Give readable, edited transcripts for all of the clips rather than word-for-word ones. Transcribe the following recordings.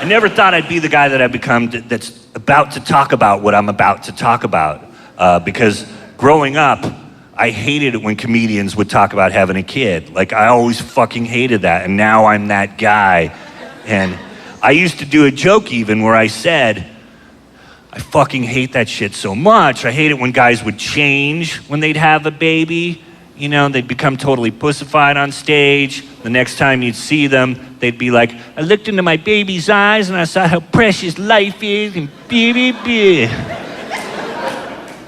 I never thought I'd be the guy that I've become that's about to talk about what I'm about to talk about. Because growing up, I hated it when comedians would talk about having a kid. Like, I always fucking hated that, and now I'm that guy. And I used to do a joke even where I said, I fucking hate that shit so much. I hate it when guys would change when they'd have a baby. You know, they'd become totally pussified on stage. The next time you'd see them, they'd be like, I looked into my baby's eyes and I saw how precious life is and baby.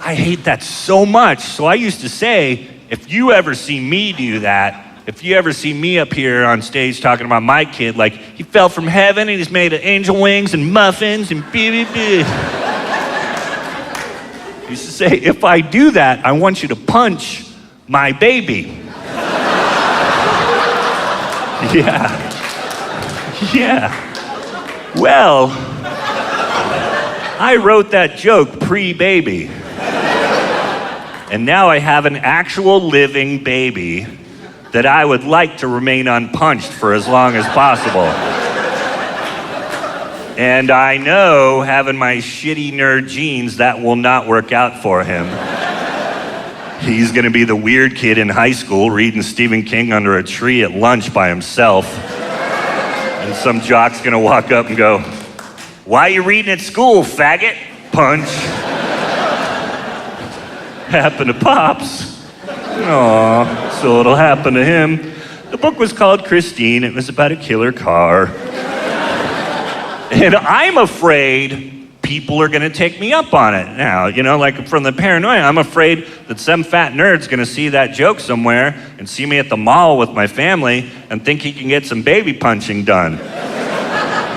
I hate that so much. So I used to say, if you ever see me do that, if you ever see me up here on stage talking about my kid, like, he fell from heaven and he's made of angel wings and muffins and baby. I used to say, if I do that, I want you to punch my baby. Yeah. Well, I wrote that joke pre-baby. And now I have an actual living baby that I would like to remain unpunched for as long as possible. And I know, having my shitty nerd genes, that will not work out for him. He's gonna be the weird kid in high school reading Stephen King under a tree at lunch by himself. And some jock's gonna walk up and go, why are you reading at school, faggot? Punch. Happened to Pops. Aw, so it'll happen to him. The book was called Christine. It was about a killer car. And I'm afraid people are gonna take me up on it now. You know, like from the paranoia, I'm afraid that some fat nerd's gonna see that joke somewhere and see me at the mall with my family and think he can get some baby punching done.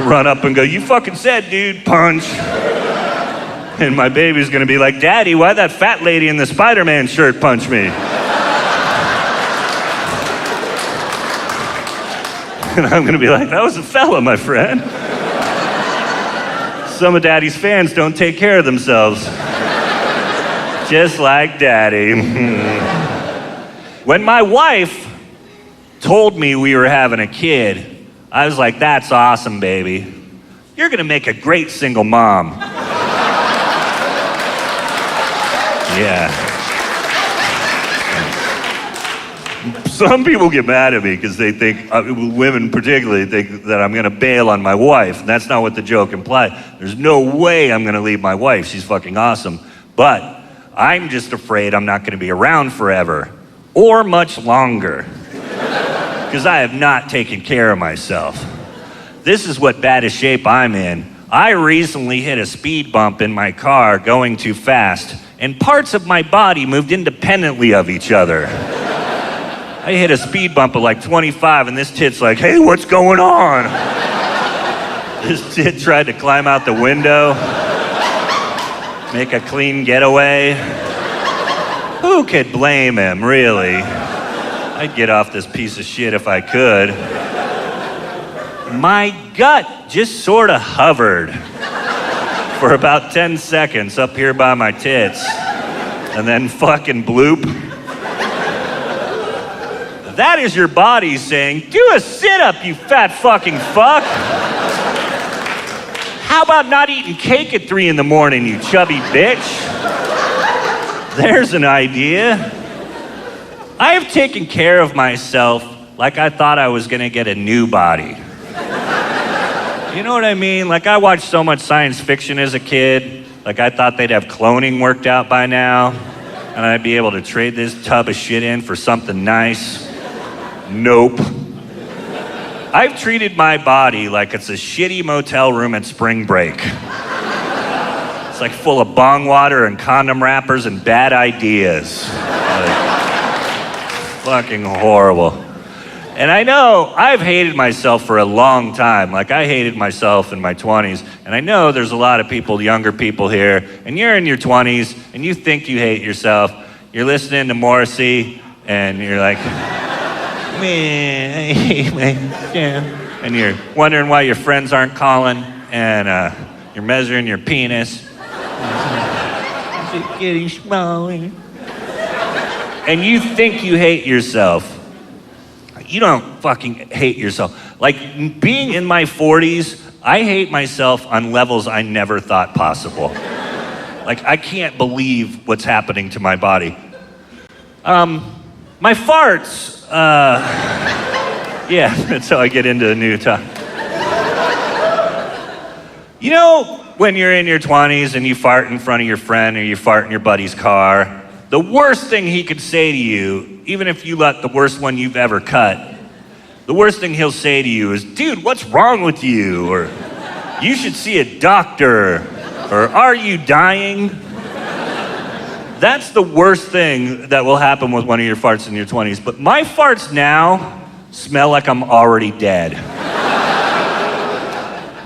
Run up and go, you fucking said, dude, punch. And my baby's gonna be like, Daddy, why'd that fat lady in the Spider-Man shirt punch me? And I'm gonna be like, that was a fella, my friend. Some of Daddy's fans don't take care of themselves. Just like Daddy. When my wife told me we were having a kid, I was like, that's awesome, baby. You're gonna make a great single mom. Yeah. Some people get mad at me because they think, women particularly, think that I'm gonna bail on my wife. And that's not what the joke implied. There's no way I'm gonna leave my wife. She's fucking awesome. But I'm just afraid I'm not gonna be around forever or much longer because I have not taken care of myself. This is what bad shape I'm in. I recently hit a speed bump in my car going too fast, and parts of my body moved independently of each other. I hit a speed bump at like 25, and this tit's like, hey, what's going on? This tit tried to climb out the window, make a clean getaway. Who could blame him, really? I'd get off this piece of shit if I could. My gut just sort of hovered for about 10 seconds up here by my tits, and then fucking bloop. That is your body saying, do a sit-up, you fat fucking fuck. How about not eating cake at 3 in the morning, you chubby bitch? There's an idea. I have taken care of myself like I thought I was gonna get a new body. You know what I mean? Like, I watched so much science fiction as a kid. Like, I thought they'd have cloning worked out by now, and I'd be able to trade this tub of shit in for something nice. Nope. I've treated my body like it's a shitty motel room at spring break. It's like full of bong water and condom wrappers and bad ideas. Like, fucking horrible. And I know I've hated myself for a long time. Like, I hated myself in my 20s. And I know there's a lot of people, younger people here, and you're in your 20s, and you think you hate yourself. You're listening to Morrissey, and you're like, man, I hate myself. And you're wondering why your friends aren't calling, and you're measuring your penis. It's getting smaller. And you think you hate yourself. You don't fucking hate yourself. Like, being in my 40s, I hate myself on levels I never thought possible. Like, I can't believe what's happening to my body. My farts, yeah, that's how I get into the new topic. You know, when you're in your 20s and you fart in front of your friend or you fart in your buddy's car, the worst thing he could say to you, even if you let the worst one you've ever cut, the worst thing he'll say to you is, dude, what's wrong with you? Or, you should see a doctor. Or, are you dying? That's the worst thing that will happen with one of your farts in your 20s. But my farts now smell like I'm already dead.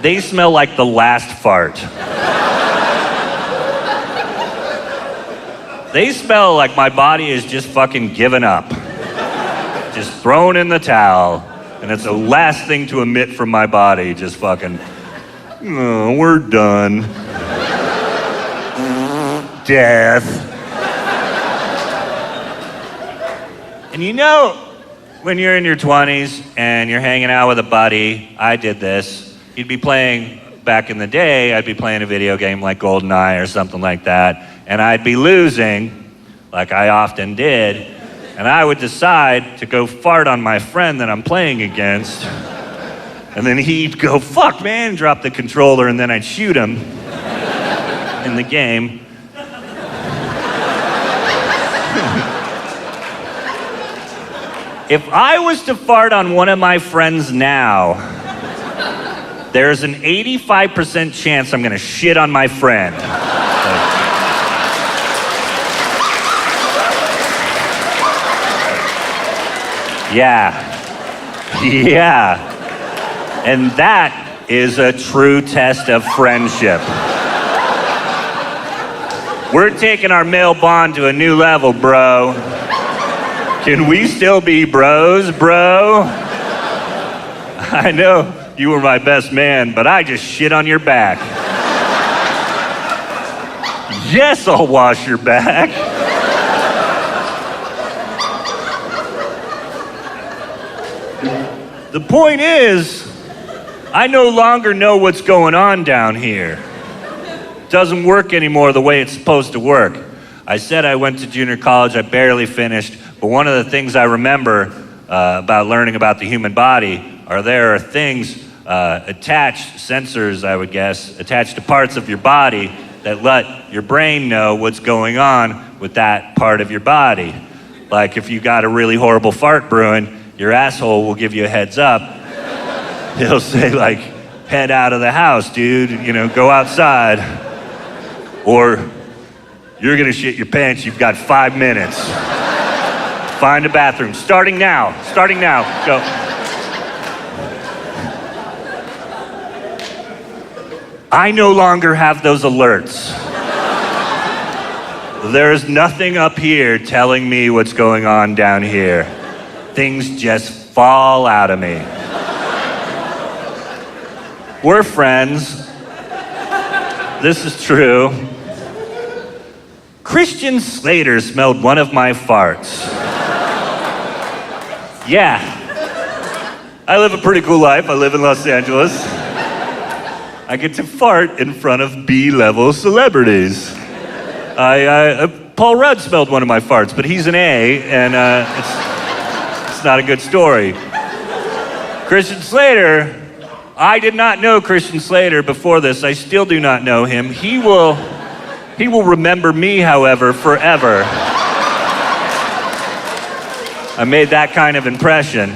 They smell like the last fart. They smell like my body is just fucking given up. Just thrown in the towel. And it's the last thing to emit from my body. Just fucking, oh, we're done. Death. And you know, when you're in your 20s and you're hanging out with a buddy, I did this. You'd be playing, back in the day, I'd be playing a video game like GoldenEye or something like that. And I'd be losing, like I often did, and I would decide to go fart on my friend that I'm playing against, and then he'd go, fuck, man, drop the controller, and then I'd shoot him in the game. If I was to fart on one of my friends now, there's an 85% chance I'm gonna shit on my friend. Yeah. And that is a true test of friendship. We're taking our male bond to a new level, bro. Can we still be bros, bro? I know you were my best man, but I just shit on your back. Yes, I'll wash your back. The point is, I no longer know what's going on down here. It doesn't work anymore the way it's supposed to work. I said I went to junior college, I barely finished, but one of the things I remember about learning about the human body are there are things attached, sensors I would guess, attached to parts of your body that let your brain know what's going on with that part of your body. Like if you got a really horrible fart brewing, your asshole will give you a heads up. He'll say like, head out of the house, dude, you know, go outside. Or you're gonna shit your pants, you've got 5 minutes. Find a bathroom, starting now, go. I no longer have those alerts. There's nothing up here telling me what's going on down here. Things just fall out of me. We're friends. This is true. Christian Slater smelled one of my farts. Yeah. I live a pretty cool life. I live in Los Angeles. I get to fart in front of B-level celebrities. Paul Rudd smelled one of my farts, but he's an A, and it's not a good story. Christian Slater, I did not know Christian Slater before this. I still do not know him. He will remember me, however, forever. I made that kind of impression.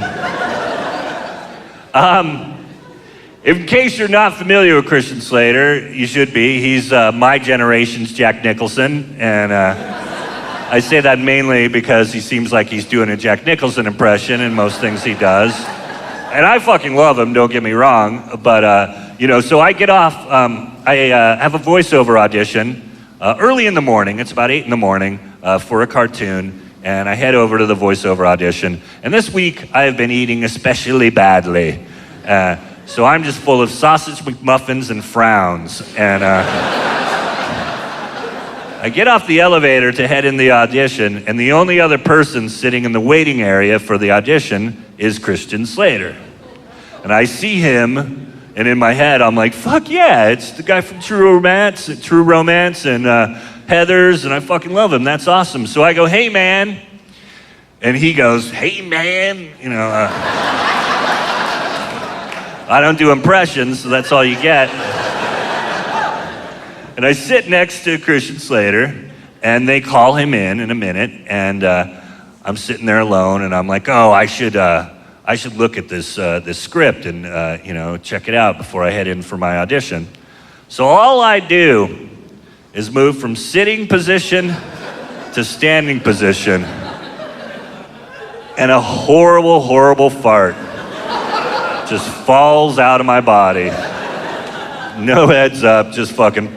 In case you're not familiar with Christian Slater, you should be. He's my generation's Jack Nicholson, and I say that mainly because he seems like he's doing a Jack Nicholson impression in most things he does. And I fucking love him, don't get me wrong, but so I get off, I have a voiceover audition early in the morning, it's about 8 a.m, for a cartoon, and I head over to the voiceover audition. And this week, I have been eating especially badly. So I'm just full of sausage McMuffins and frowns. And I get off the elevator to head in the audition, and the only other person sitting in the waiting area for the audition is Christian Slater. And I see him, and in my head, I'm like, fuck yeah, it's the guy from True Romance and Heathers, and I fucking love him. That's awesome. So I go, hey, man. And he goes, hey, man. I don't do impressions, so that's all you get. And I sit next to Christian Slater, and they call him in a minute, and I'm sitting there alone, and I'm like, oh, I should look at this script and check it out before I head in for my audition. So all I do is move from sitting position to standing position, and a horrible, horrible fart just falls out of my body. No heads up, just fucking.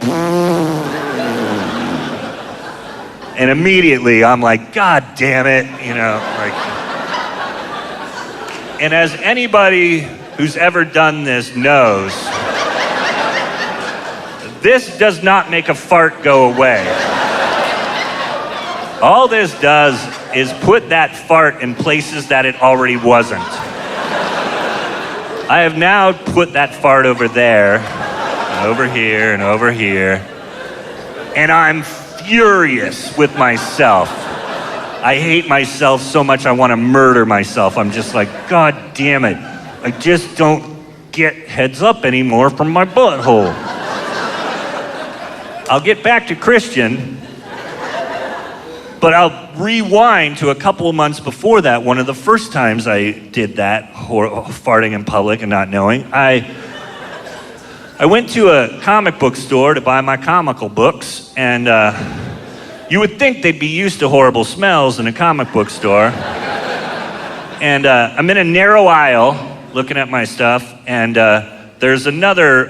And immediately I'm like, God damn it, And as anybody who's ever done this knows, this does not make a fart go away. All this does is put that fart in places that it already wasn't. I have now put that fart over there, and over here, and over here, and I'm furious with myself. I hate myself so much I want to murder myself. I'm just like, God damn it. I just don't get heads up anymore from my butthole. I'll get back to Christian, but I'll rewind to a couple of months before that. One of the first times I did that, farting in public and not knowing, I went to a comic book store to buy my comical books, and you would think they'd be used to horrible smells in a comic book store. And I'm in a narrow aisle looking at my stuff, and there's another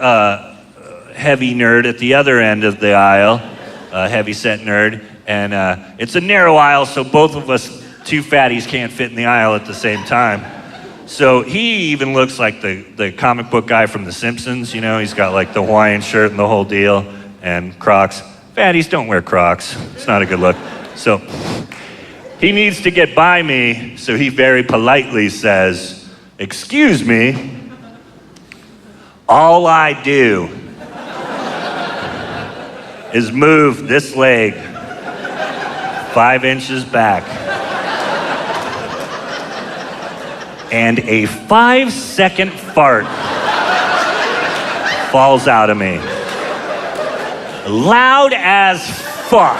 heavy nerd at the other end of the aisle, a heavy-set nerd, and it's a narrow aisle, so both of us two fatties can't fit in the aisle at the same time. So he even looks like the comic book guy from The Simpsons, he's got like the Hawaiian shirt and the whole deal, and Crocs. Fatties don't wear Crocs. It's not a good look. So he needs to get by me, so he very politely says, excuse me, all I do is move this leg 5 inches back. And a 5-second fart falls out of me. Loud as fuck.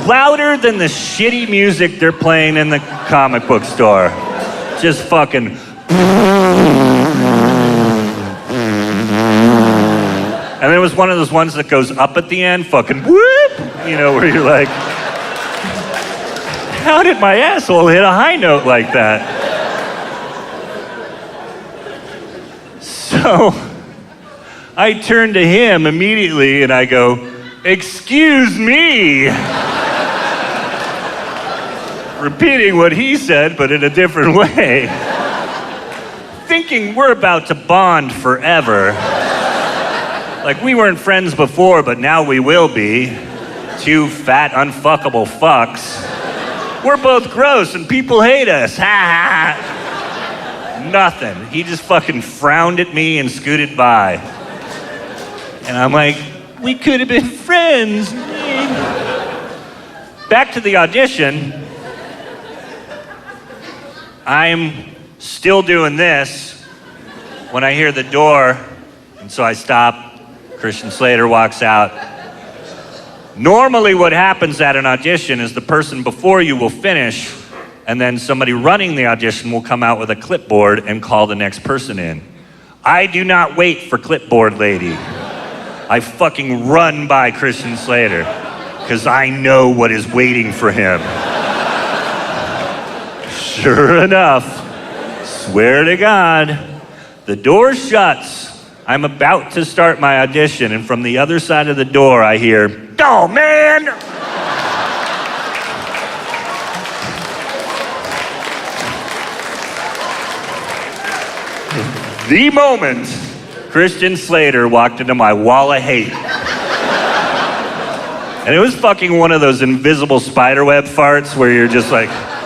Louder than the shitty music they're playing in the comic book store. Just fucking. And it was one of those ones that goes up at the end, fucking whoop, where you're like, how did my asshole hit a high note like that? So I turn to him immediately and I go, excuse me. Repeating what he said, but in a different way. Thinking we're about to bond forever. Like we weren't friends before, but now we will be. Two fat, unfuckable fucks. We're both gross and people hate us. Ha ha. Nothing. He just fucking frowned at me and scooted by. And I'm like, we could have been friends. Back to the audition. I'm still doing this when I hear the door, and so I stop. Christian Slater walks out. Normally what happens at an audition is the person before you will finish, and then somebody running the audition will come out with a clipboard and call the next person in. I do not wait for clipboard lady. I fucking run by Christian Slater because I know what is waiting for him. Sure enough, swear to God, the door shuts. I'm about to start my audition, and from the other side of the door, I hear, "Oh, man!" The moment Christian Slater walked into my wall of hate. And it was fucking one of those invisible spiderweb farts where you're just like...